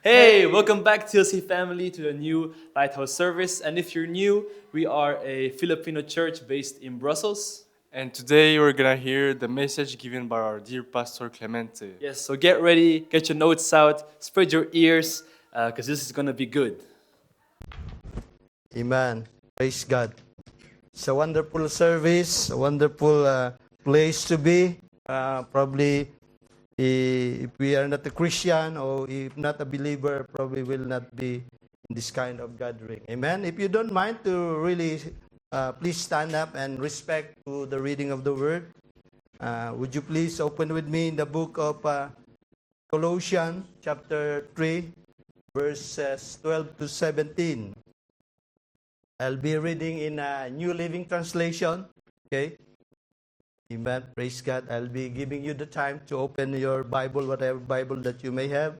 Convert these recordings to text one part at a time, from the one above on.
Hey, welcome back TLC family to the new Lighthouse service. And if you're new, we are a Filipino church based in Brussels. And today we're gonna hear the message given by our dear Pastor Clemente. Yes, so get ready, get your notes out, spread your ears, because this is going to be good. Amen. Praise God. It's a wonderful service, a wonderful place to be. Probably, if we are not a Christian or if not a believer, probably will not be in this kind of gathering. Amen. If you don't mind to really, please stand up and respect to the reading of the word. Would you please open with me in the book of Colossians, chapter 3, verses 12 to 17. I'll be reading in a New Living Translation. Okay? Amen. Praise God. I'll be giving you the time to open your Bible, whatever Bible that you may have,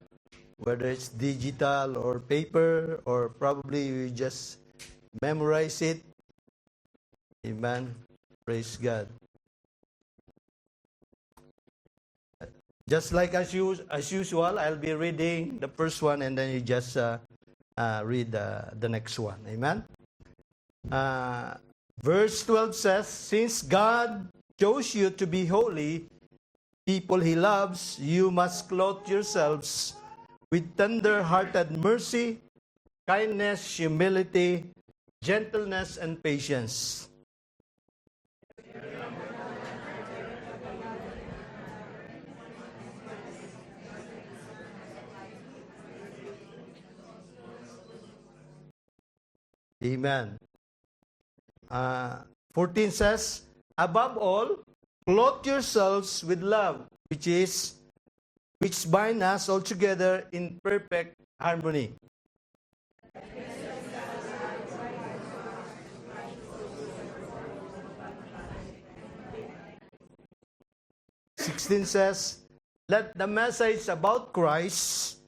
whether it's digital or paper, or probably you just memorize it. Amen. Praise God. Just like as usual, I'll be reading the first one and then you just read the next one. Amen. Verse 12 says, "Since God chose you to be holy, people He loves, you must clothe yourselves with tender-hearted mercy, kindness, humility, gentleness, and patience." Amen. 14 says, "Above all, clothe yourselves with love, which bind us all together in perfect harmony." 16 says, "Let the message about Christ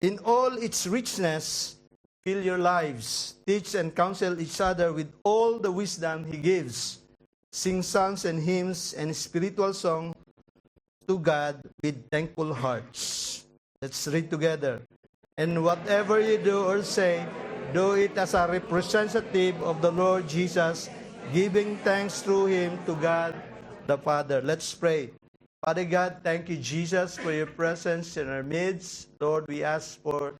in all its richness fill your lives. Teach and counsel each other with all the wisdom He gives. Sing psalms and hymns and spiritual songs to God with thankful hearts." Let's read together. "And whatever you do or say, do it as a representative of the Lord Jesus, giving thanks through Him to God the Father." Let's pray. Father God, thank you, Jesus, for your presence in our midst. Lord, we ask for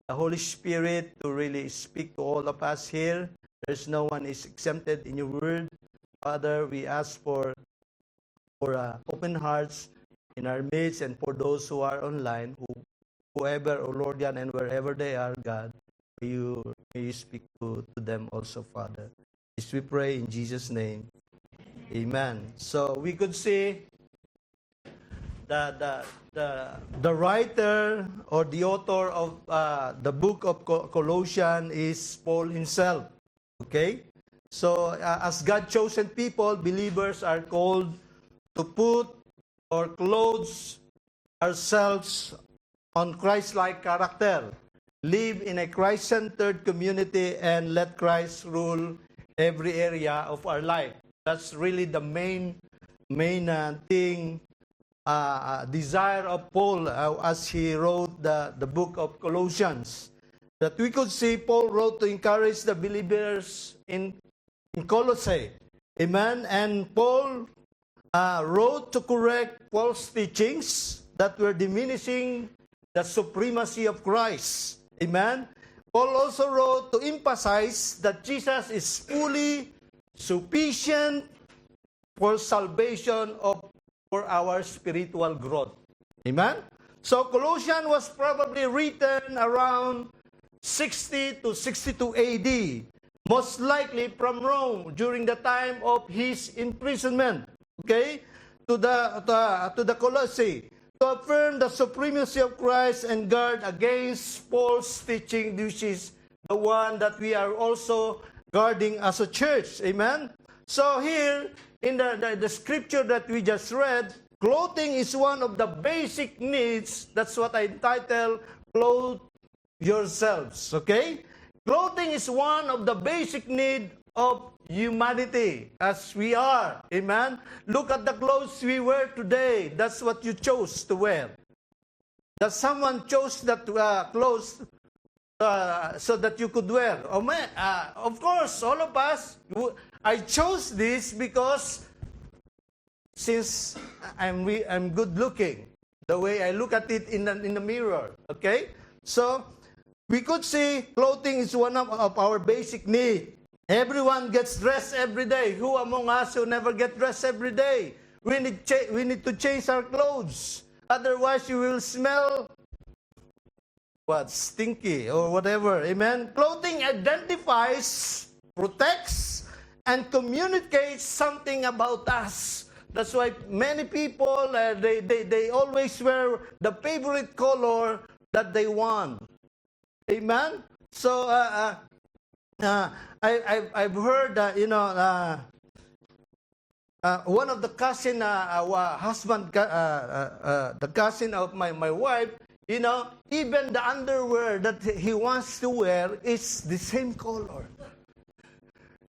the Holy Spirit to really speak to all of us here. There's no one is exempted in your word. Father, we ask for open hearts in our midst and for those who are online, whoever, oh Lord God, and wherever they are, God, may you speak to them also, Father. This we pray in Jesus' name. Amen. So we could see the writer or the author of the book of Colossians is Paul himself. Okay? So as God-chosen people, believers are called to put or clothe ourselves on Christ-like character, live in a Christ-centered community, and let Christ rule every area of our life. That's really the main thing, desire of Paul as he wrote the book of Colossians. That we could see Paul wrote to encourage the believers in Colossae. Amen. And Paul wrote to correct false teachings that were diminishing the supremacy of Christ. Amen. Paul also wrote to emphasize that Jesus is fully sufficient for salvation for our spiritual growth. Amen? So Colossians was probably written around 60 to 62 AD, most likely from Rome during the time of his imprisonment, okay, to the Colossae, to affirm the supremacy of Christ and guard against false teaching, which is the one that we are also guarding as a church. Amen? So here, in the scripture that we just read, clothing is one of the basic needs. That's what I entitled, "Clothe Yourselves." Okay? Clothing is one of the basic needs of humanity, as we are. Amen? Look at the clothes we wear today. That's what you chose to wear. that someone chose that clothes so that you could wear. Of course, all of us, I chose this because since I'm good looking, the way I look at it in the mirror. Okay, so we could see clothing is one of our basic needs. Everyone gets dressed every day. Who among us who never get dressed every day? We need to change our clothes. Otherwise, you will smell stinky or whatever. Amen. Clothing identifies, protects, and communicates something about us. That's why many people they always wear the favorite color that they want. Amen. So I've heard one of the cousin husband the cousin of my wife, even the underwear that he wants to wear is the same color.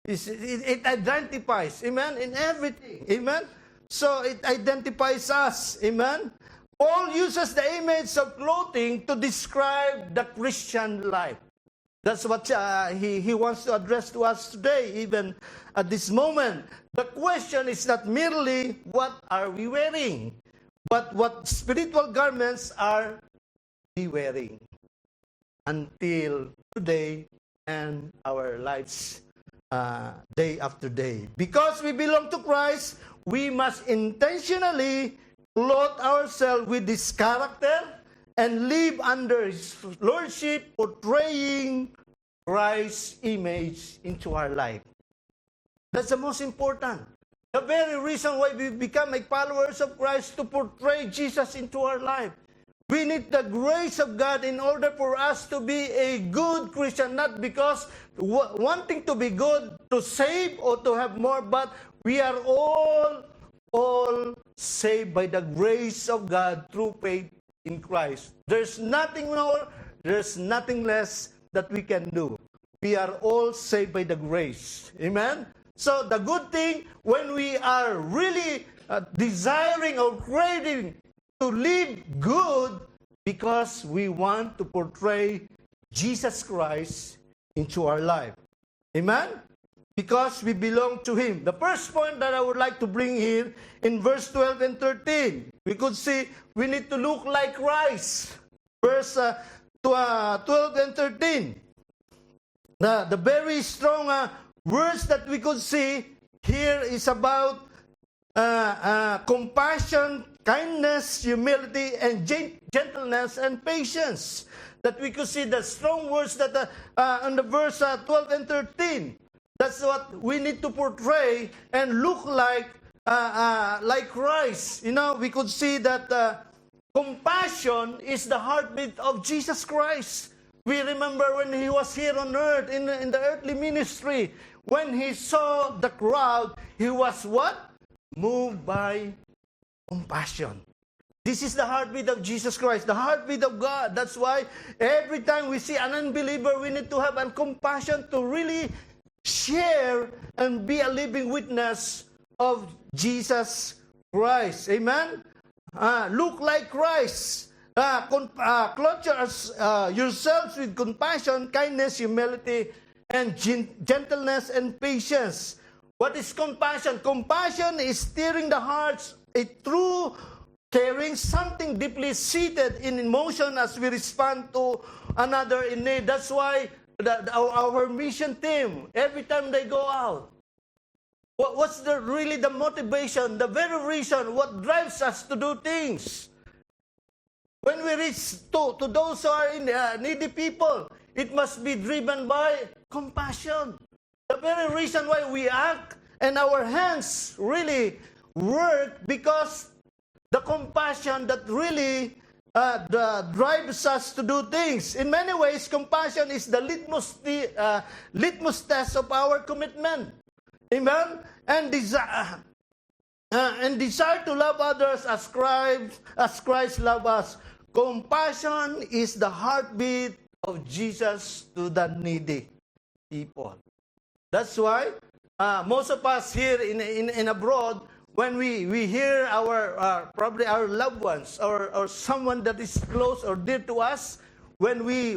It identifies, amen, in everything, amen. So it identifies us, amen. Paul uses the image of clothing to describe the Christian life. That's what he wants to address to us today, even at this moment. The question is not merely what are we wearing, but what spiritual garments are we wearing until today and our lives day after day. Because we belong to Christ, we must intentionally clothe ourselves with His character and live under His lordship, portraying Christ's image into our life. That's the most important. The very reason why we become followers of Christ, to portray Jesus into our life. We need the grace of God in order for us to be a good Christian, not because wanting to be good, to save, or to have more, but we are all saved by the grace of God through faith in Christ. There's nothing more, there's nothing less that we can do. We are all saved by the grace. Amen? So the good thing, when we are really desiring or craving to live good, because we want to portray Jesus Christ into our life. Amen? Because we belong to Him. The first point that I would like to bring here in verse 12 and 13, we could see we need to look like Christ. Verse 12 and 13. The very strong words that we could see here is about compassion, kindness, humility, and gentleness and patience. That we could see the strong words that on the verse 12 and 13. That's what we need to portray and look like Christ. We could see that compassion is the heartbeat of Jesus Christ. We remember when He was here on earth, in the earthly ministry, when He saw the crowd, He was what? Moved by compassion. This is the heartbeat of Jesus Christ, the heartbeat of God. That's why every time we see an unbeliever, we need to have a compassion to really share and be a living witness of Jesus Christ. Amen? Look like Christ. Clothe yourselves with compassion, kindness, humility, and gentleness and patience. What is compassion? Compassion is stirring the hearts, a true caring, something deeply seated in emotion as we respond to another in need. That's why our mission team, every time they go out, what's really the motivation, the very reason, what drives us to do things? When we reach to those who are in needy people, it must be driven by compassion. The very reason why we act and our hands really work, because the compassion that really drives us to do things. In many ways, compassion is the litmus test of our commitment. Amen? And desire to love others as Christ loved us. Compassion is the heartbeat of Jesus to the needy people. That's why most of us here in abroad, when we hear our probably our loved ones or someone that is close or dear to us, when we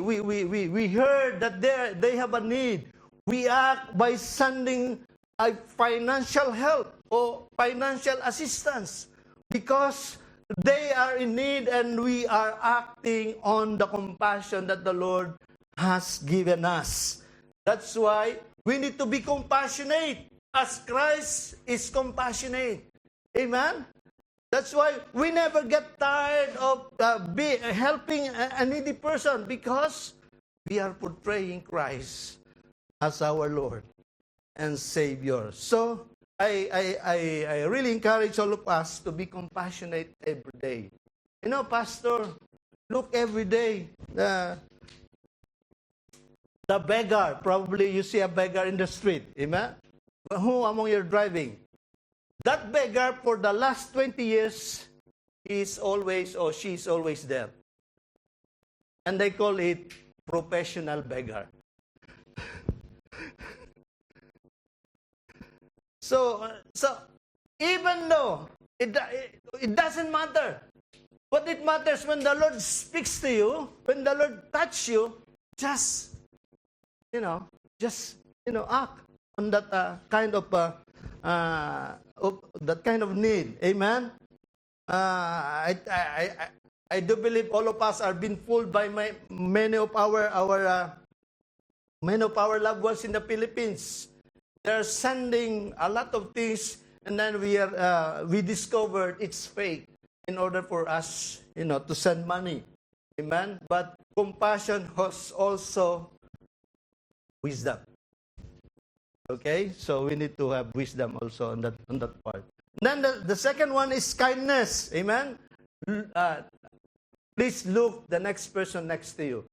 heard that they have a need, we act by sending a financial help or financial assistance because they are in need and we are acting on the compassion that the Lord has given us. That's why we need to be compassionate as Christ is compassionate. Amen? That's why we never get tired of helping a needy person because we are portraying Christ as our Lord and Savior. So, I really encourage all of us to be compassionate every day. You know, Pastor, look every day. The beggar, probably you see a beggar in the street. Amen? Who among you are driving? That beggar for the last 20 years is always or she's always there. And they call it professional beggar. So even though it doesn't matter, but it matters when the Lord speaks to you, when the Lord touches you, just act on that kind of that kind of need. Amen. I do believe all of us are being fooled by many of our loved ones in the Philippines. They're sending a lot of things, and then we discovered it's fake in order for us, to send money. Amen. But compassion has also wisdom. Okay, so we need to have wisdom also on that part. Then the second one is kindness. Amen. Please look the next person next to you.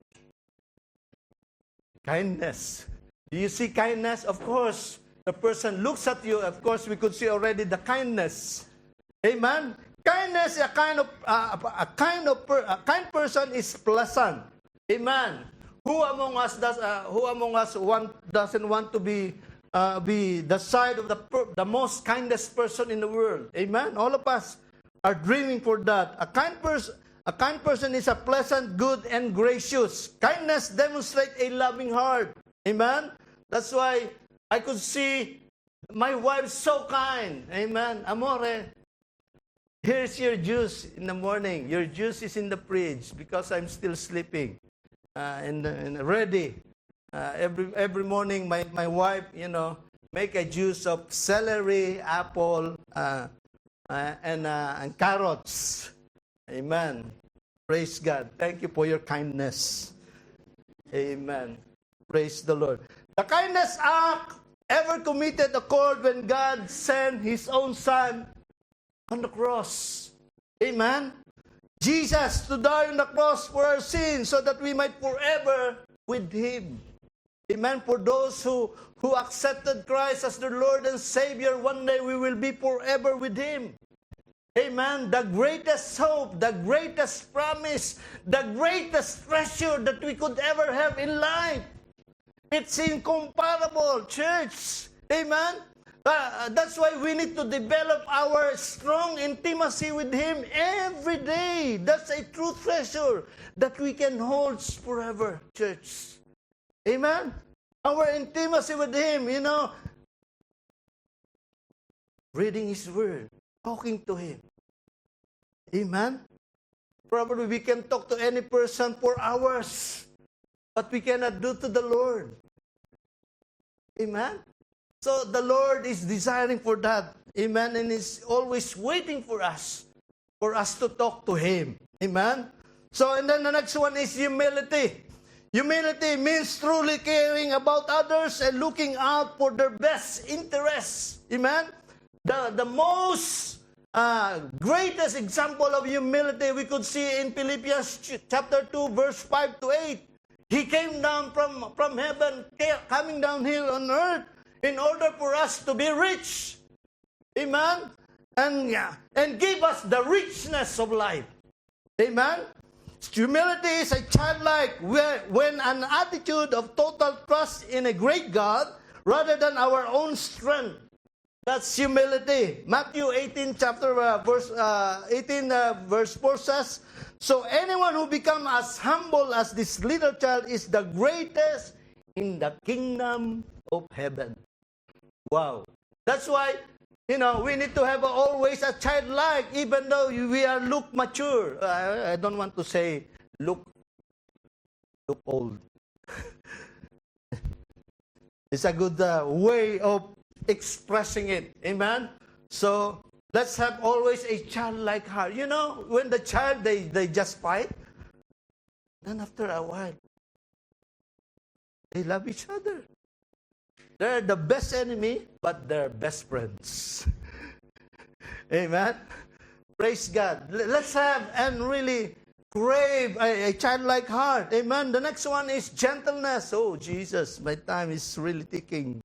Kindness. Do you see kindness? Of course, the person looks at you. Of course, we could see already the kindness. Amen. Kindness, a kind person is pleasant. Amen. Who among us doesn't want to be the side of the most kindest person in the world? Amen. All of us are dreaming for that. A kind person is a pleasant, good, and gracious. Kindness demonstrates a loving heart. Amen. That's why I could see my wife so kind. Amen. Amore, here's your juice in the morning. Your juice is in the fridge because I'm still sleeping and ready. Every morning, my wife, make a juice of celery, apple, and carrots. Amen. Praise God. Thank you for your kindness. Amen. Praise the Lord. The kindness act ever committed occurred when God sent His own Son on the cross. Amen. Jesus to die on the cross for our sins so that we might forever with Him. Amen. For those who accepted Christ as their Lord and Savior, one day we will be forever with Him. Amen. The greatest hope, the greatest promise, the greatest treasure that we could ever have in life. It's incomparable, church. Amen. That's why we need to develop our strong intimacy with Him every day. That's a true treasure that we can hold forever, church. Amen. Our intimacy with Him, reading His Word, talking to Him. Amen. Probably we can talk to any person for hours, but we cannot do to the Lord. Amen. So the Lord is desiring for that. Amen. And is always waiting for us to talk to Him. Amen. So, and then the next one is humility. Humility means truly caring about others and looking out for their best interests. Amen. The most greatest example of humility we could see in Philippians chapter 2, verse 5 to 8. He came down from heaven, coming down here on earth, in order for us to be rich. Amen? And give us the richness of life. Amen? Humility is a childlike when an attitude of total trust in a great God rather than our own strength. That's humility. Matthew 18, verse 4 says, so anyone who becomes as humble as this little child is the greatest in the kingdom of heaven. Wow. That's why, we need to have always a childlike, even though we are look mature. I don't want to say look old. It's a good way of expressing it. Amen? So, let's have always a childlike heart. When the child, they just fight, then after a while, they love each other. They're the best enemy, but they're best friends. Amen? Praise God. Let's have and really crave a childlike heart. Amen? The next one is gentleness. Oh, Jesus, my time is really ticking.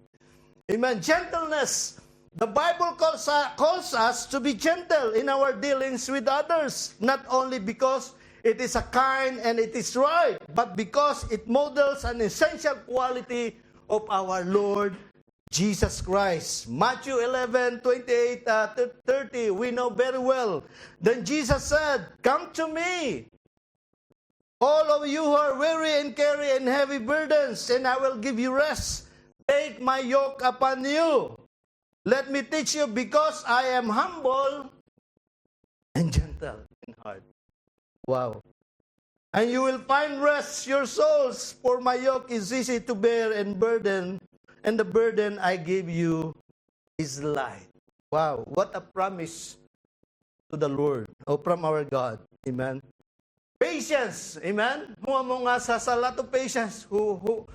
Amen. Gentleness. The Bible calls us to be gentle in our dealings with others, not only because it is a kind and it is right, but because it models an essential quality of our Lord Jesus Christ. Matthew 11, 28, 30, we know very well. Then Jesus said, come to me, all of you who are weary and carry and heavy burdens, and I will give you rest. Take my yoke upon you. Let me teach you, because I am humble and gentle in heart. Wow. And you will find rest your souls, for my yoke is easy to bear and the burden I give you is light. Wow, what a promise to the Lord, from our God. Amen. Patience, amen. Who among us has a lot of patience? Who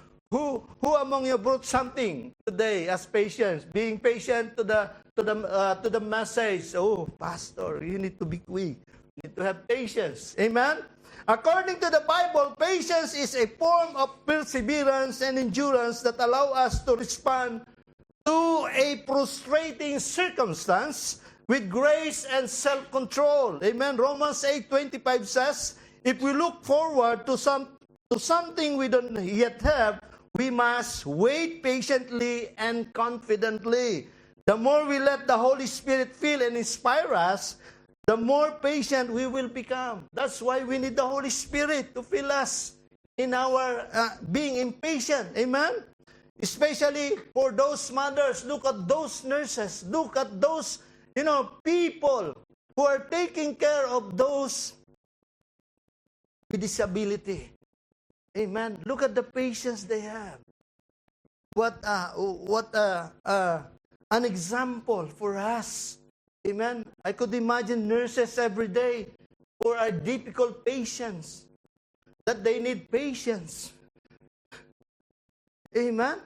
among you brought something today as patience? Being patient to the message. Oh, pastor, you need to be quick. You need to have patience. Amen. According to the Bible, patience is a form of perseverance and endurance that allow us to respond to a frustrating circumstance with grace and self-control. Amen. Romans 8:25 says, if we look forward to something we don't yet have, we must wait patiently and confidently. The more we let the Holy Spirit fill and inspire us, the more patient we will become. That's why we need the Holy Spirit to fill us in our being impatient. Amen? Especially for those mothers. Look at those nurses. Look at those, people who are taking care of those with disability. Amen. Look at the patience they have. What an example for us. Amen. I could imagine nurses every day who are difficult patients, that they need patience. Amen.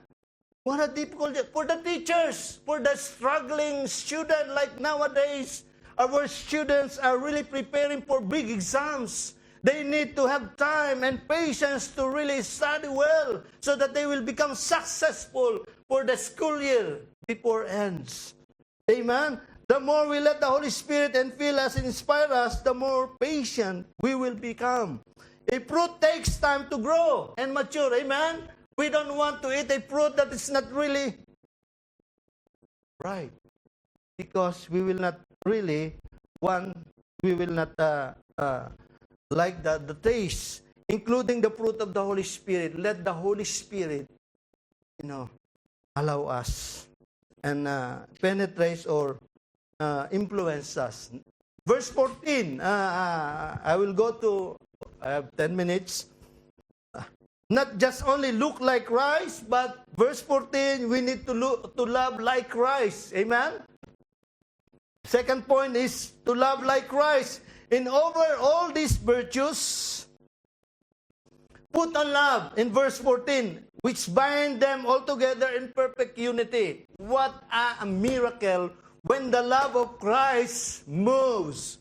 What a difficult for the teachers, for the struggling student. Like nowadays, our students are really preparing for big exams. They need to have time and patience to really study well so that they will become successful for the school year before ends. Amen? The more we let the Holy Spirit and fill us and inspire us, the more patient we will become. A fruit takes time to grow and mature. Amen? We don't want to eat a fruit that is not really right. Because we will not really like the taste, including the fruit of the Holy Spirit. Let the Holy Spirit, allow us and penetrate or influence us. Verse 14, I will go to, I have 10 minutes. Not just only look like Christ, but verse 14, we need to love like Christ. Amen? Second point is to love like Christ. In over all these virtues, put on love in verse 14, which bind them all together in perfect unity. What a miracle when the love of Christ moves,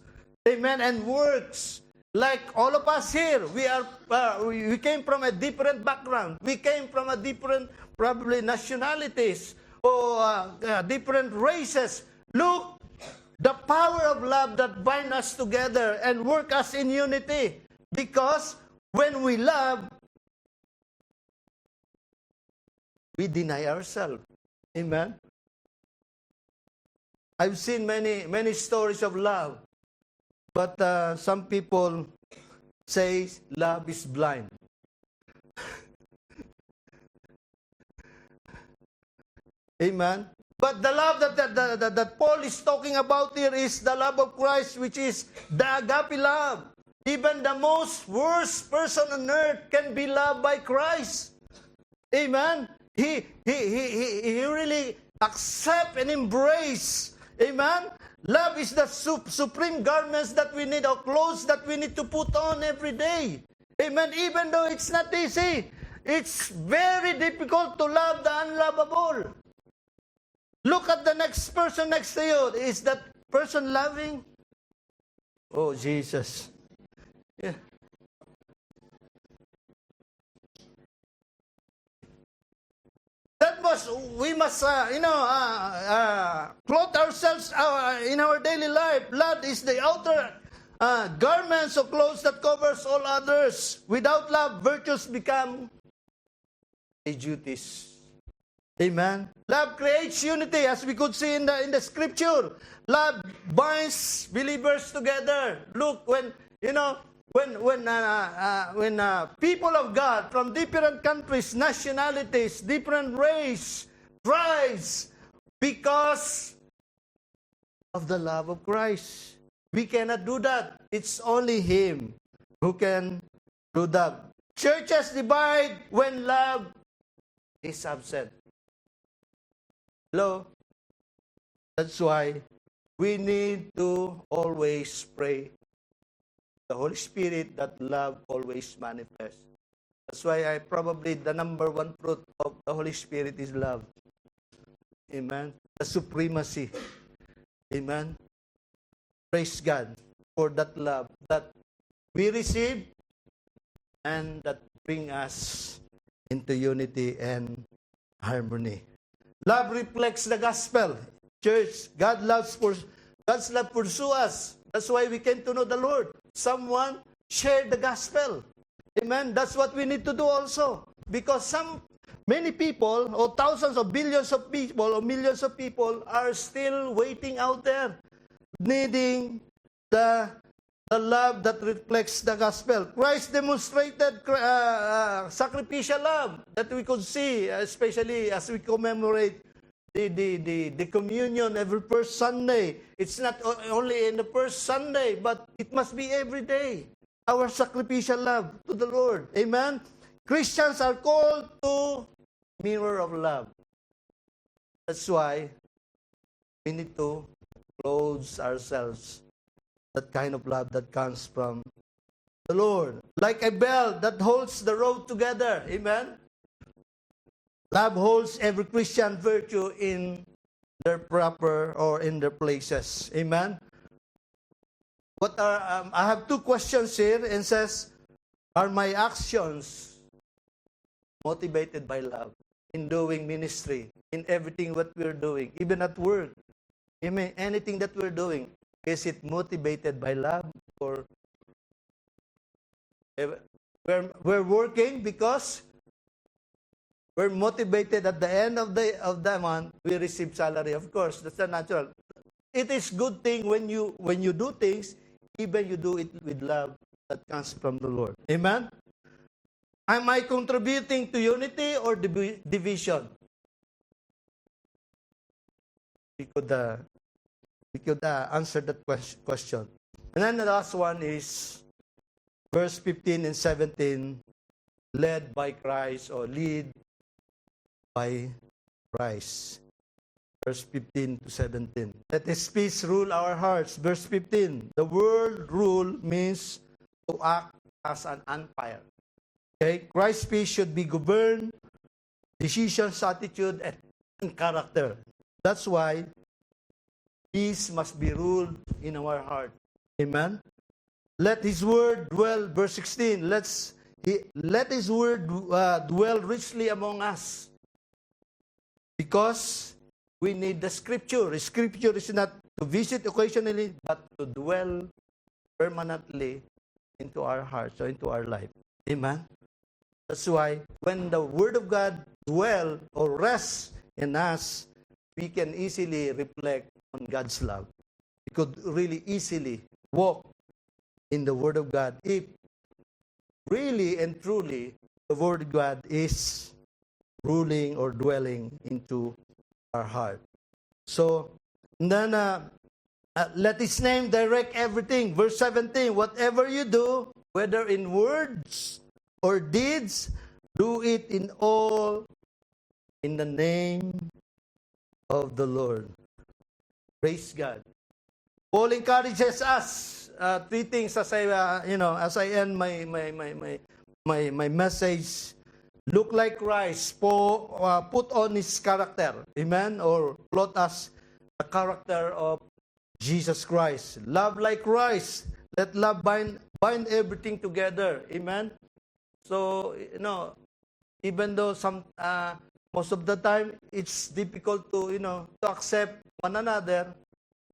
amen, and works. Like all of us here, we came from a different background. We came from a different, probably, nationalities or different races. Look, the power of love that binds us together and work us in unity. Because when we love, we deny ourselves. Amen? I've seen many stories of love, but some people say love is blind. Amen. But the love that Paul is talking about here is the love of Christ, which is the agape love. Even the most worst person on earth can be loved by Christ. Amen. He really accept and embrace. Amen. Love is the supreme garments that we need, or clothes that we need to put on every day. Amen. Even though it's not easy, it's very difficult to love the unlovable. Look at the next person next to you. Is that person loving? Oh, Jesus. Yeah. We must, clothe ourselves in our daily life. Love is the outer garments of clothes that covers all others. Without love, virtues become a duties. Amen. Love creates unity, as we could see in the scripture. Love binds believers together. Look, when people of God from different countries, nationalities, different race, tribes, because of the love of Christ, we cannot do that. It's only Him who can do that. Churches divide when love is absent. Hello? That's why we need to always pray the Holy Spirit that love always manifests. That's why probably the number one fruit of the Holy Spirit is love. Amen. The supremacy. Amen. Praise God for that love that we receive and that bring us into unity and harmony. Love reflects the gospel. Church, God's love pursue us. That's why we came to know the Lord. Someone shared the gospel. Amen. That's what we need to do also. Because many people, or thousands of billions of people, or millions of people are still waiting out there, needing the love that reflects the gospel. Christ demonstrated sacrificial love that we could see, especially as we commemorate the communion every first Sunday. It's not only in the first Sunday, but it must be every day. Our sacrificial love to the Lord. Amen? Christians are called to mirror of love. That's why we need to clothe ourselves that kind of love that comes from the Lord. Like a belt that holds the rope together. Amen? Love holds every Christian virtue in their proper or in their places. Amen? I have two questions here, and says, are my actions motivated by love in doing ministry, in everything what we're doing, even at work? Amen. Anything that we're doing, is it motivated by love? Or we're working because we're motivated at the end of the month, we receive salary. Of course, that's the natural. It is good thing when you do things, even you do it with love that comes from the Lord. Amen? Am I contributing to unity or division? We could answer that question. And then the last one is verse 15 and 17, led by Christ, or lead by Christ. Verse 15 to 17. Let His peace rule our hearts. Verse 15. The word rule means to act as an umpire. Okay? Christ's peace should be governed, decisions, attitude, and character. That's why peace must be ruled in our heart. Amen? Let His word dwell, verse 16, let His word dwell richly among us. Because we need the Scripture. The Scripture is not to visit occasionally, but to dwell permanently into our hearts or into our life. Amen? That's why when the Word of God dwell or rests in us, we can easily reflect on God's love. We could really easily walk in the Word of God if really and truly the Word of God is ruling or dwelling into our heart. So, then let His name direct everything. Verse 17, whatever you do, whether in words or deeds, do it in all in the name of the Lord. Praise God. Paul encourages us three things as I end my message. Look like Christ. Put on His character. Amen? Or plot us the character of Jesus Christ. Love like Christ. Let love bind everything together. Amen? So, even though most of the time it's difficult to accept one another.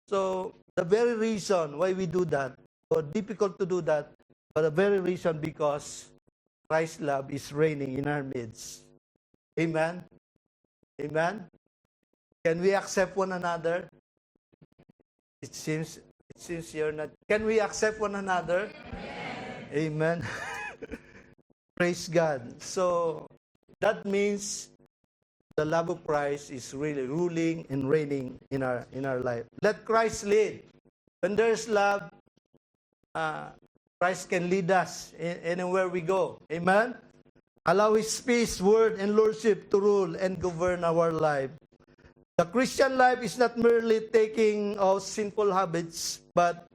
So the very reason why we do that, or difficult to do that, but the very reason because Christ's love is reigning in our midst. Amen? Amen? Can we accept one another? It seems you're not. Can we accept one another? Amen. Praise God. So that means the love of Christ is really ruling and reigning in our life. Let Christ lead. When there's love, Christ can lead us anywhere we go. Amen? Allow His peace, word, and lordship to rule and govern our life. The Christian life is not merely taking off sinful habits, but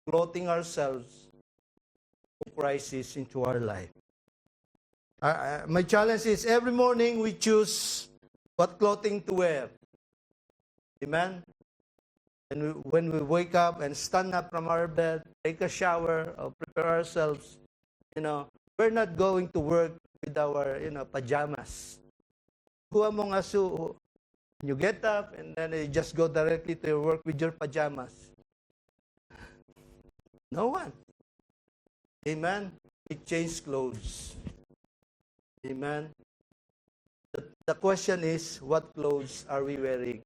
clothing ourselves of Christ into our life. My challenge is every morning we choose what clothing to wear. Amen? And when we wake up and stand up from our bed, take a shower, or prepare ourselves, we're not going to work with our, pajamas. Who among us who you get up and then you just go directly to your work with your pajamas? No one. Amen? We change clothes. Amen? The question is, what clothes are we wearing?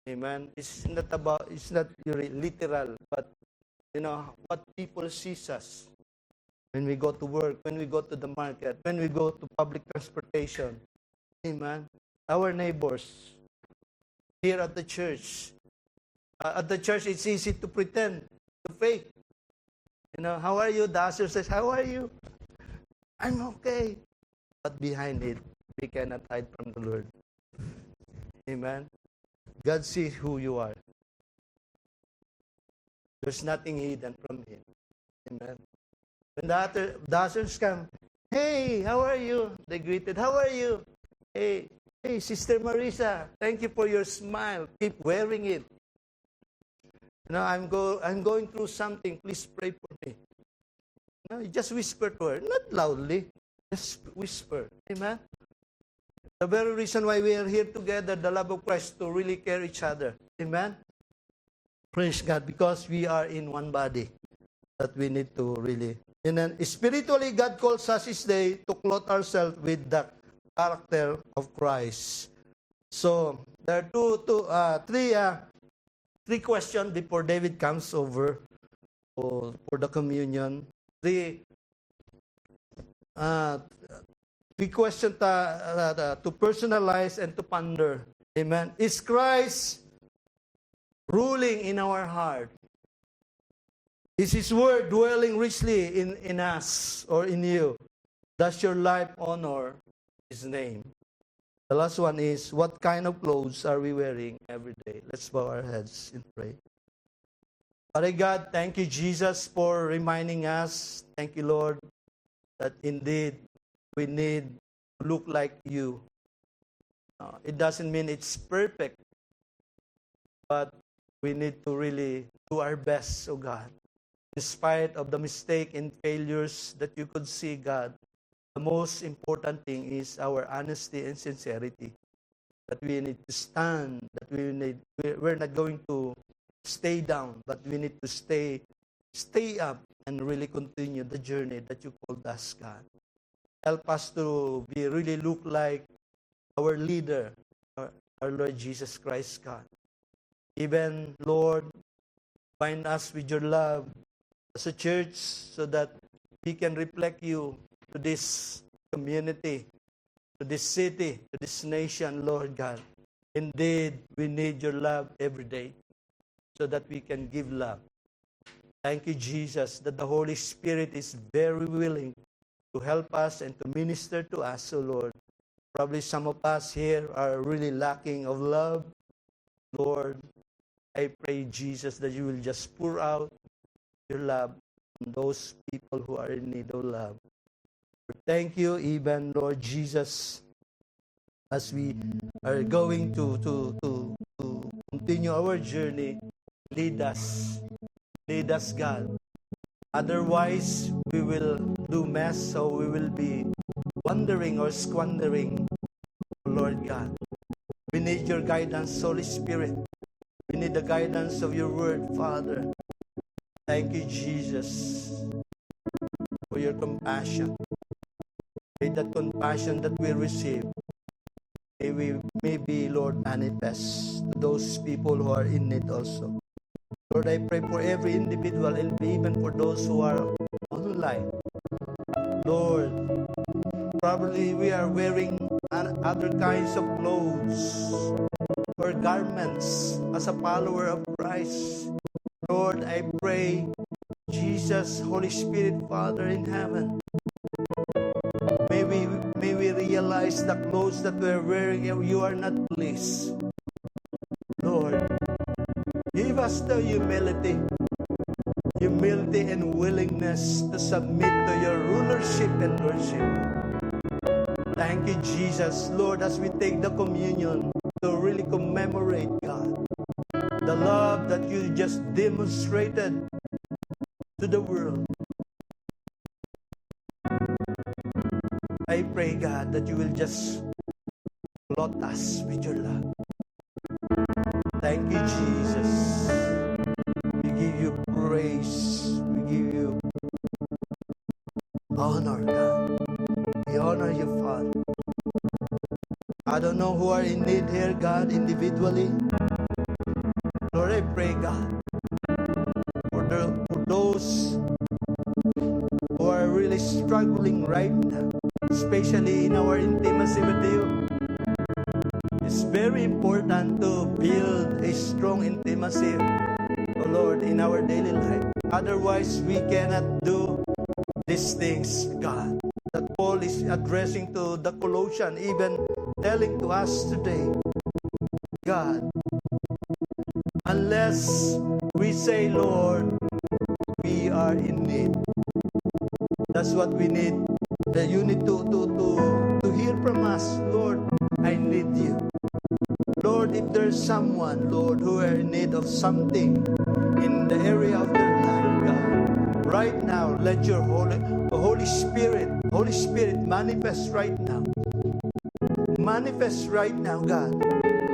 Amen? It's not really literal, but, what people sees us. When we go to work, when we go to the market, when we go to public transportation. Amen? Our neighbors, here at the church. At the church, it's easy to pretend, to fake. How are you? The usher says, how are you? I'm okay. But behind it, we cannot hide from the Lord. Amen? God sees who you are. There's nothing hidden from Him. Amen? When the ushers come, hey, how are you? They greeted, how are you? Hey, Sister Marisa, thank you for your smile. Keep wearing it. I'm going through something. Please pray for me. You just whisper to her, not loudly, just whisper. Amen? The very reason why we are here together, the love of Christ, to really care each other. Amen? Praise God, because we are in one body that we need to really. And then spiritually, God calls us this day to clothe ourselves with the character of Christ. So there are three questions before David comes over for the communion. Three questions to personalize and to ponder. Amen. Is Christ ruling in our heart? Is His word dwelling richly in us or in you? Does your life honor His name? The last one is, what kind of clothes are we wearing every day? Let's bow our heads and pray. Father God, thank you, Jesus, for reminding us. Thank you, Lord, that indeed we need to look like you. It doesn't mean it's perfect, but we need to really do our best, oh God. In spite of the mistake and failures that you could see, God, the most important thing is our honesty and sincerity. That we need to stand, that we're not going to stay down, but we need to stay up and really continue the journey that you called us, God. Help us to really look like our leader, our Lord Jesus Christ, God. Even, Lord, bind us with your love as a church so that we can reflect you to this community, to this city, to this nation, Lord God. Indeed, we need your love every day so that we can give love. Thank you, Jesus, that the Holy Spirit is very willing to help us and to minister to us, O Lord. Probably some of us here are really lacking of love. Lord, I pray, Jesus, that you will just pour out your love on those people who are in need of love. Thank you, even, Lord Jesus, as we are going to continue our journey. Lead us, God. Otherwise, we will do mess, so we will be wandering or squandering, Lord God. We need your guidance, Holy Spirit. We need the guidance of your word, Father. Thank you, Jesus, for your compassion. May that compassion that we receive, may be, Lord, manifest to those people who are in need also. Lord, I pray for every individual and even for those who are online. Lord, probably we are wearing other kinds of clothes or garments as a follower of Christ. Lord, I pray, Jesus, Holy Spirit, Father in heaven, may we realize the clothes that we're wearing, you are not pleased. Lord, give us the humility and willingness to submit to your rulership and lordship. Thank you, Jesus. Lord, as we take the communion to really commemorate, God, the love that you just demonstrated to the world. I pray, God, that you will just flood us with your love. Thank you, Jesus. We give you praise. We give you honor, God. We honor you, Father. I don't know who are in need here, God, individually. Lord, I pray, God, for those who are really struggling right now, especially in our intimacy with you. It's very important to build a strong intimacy, oh Lord, in our daily life. Otherwise, we cannot do these things, God, that Paul is addressing to the Colossians, even telling to us today. God, unless we say, Lord, we are in need. That's what we need. That you need to hear from us, Lord, I need you. Lord, if there's someone, Lord, who are in need of something in the area of their life, God, right now, let your Holy Spirit manifest right now. Manifest right now, God,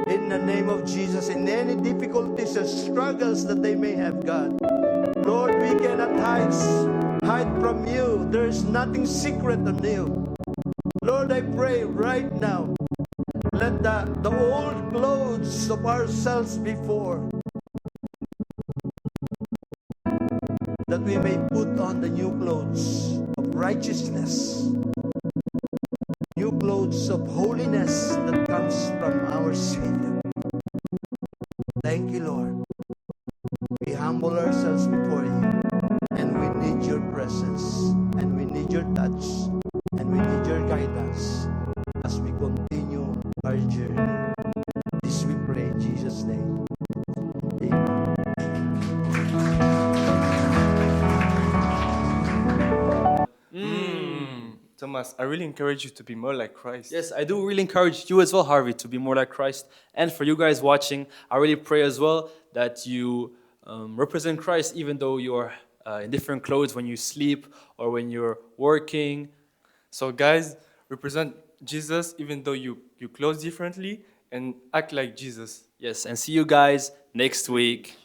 in the name of Jesus, in any difficulties and struggles that they may have, God. Lord, we cannot hide from you. There is nothing secret on you. Lord, I pray right now, let the old clothes of ourselves before, that we may put on the new clothes of righteousness, new clothes of holiness that comes from our Savior. Thank you, Lord. We humble ourselves before you, and we need your presence, and we need your touch, and we need your guidance as we continue our journey. This we pray in Jesus' name. Amen. Thomas, I really encourage you to be more like Christ. Yes, I do really encourage you as well, Harvey, to be more like Christ. And for you guys watching, I really pray as well that you represent Christ even though you're in different clothes when you sleep or when you're working. So guys, represent Jesus even though you clothe differently and act like Jesus. Yes, and see you guys next week.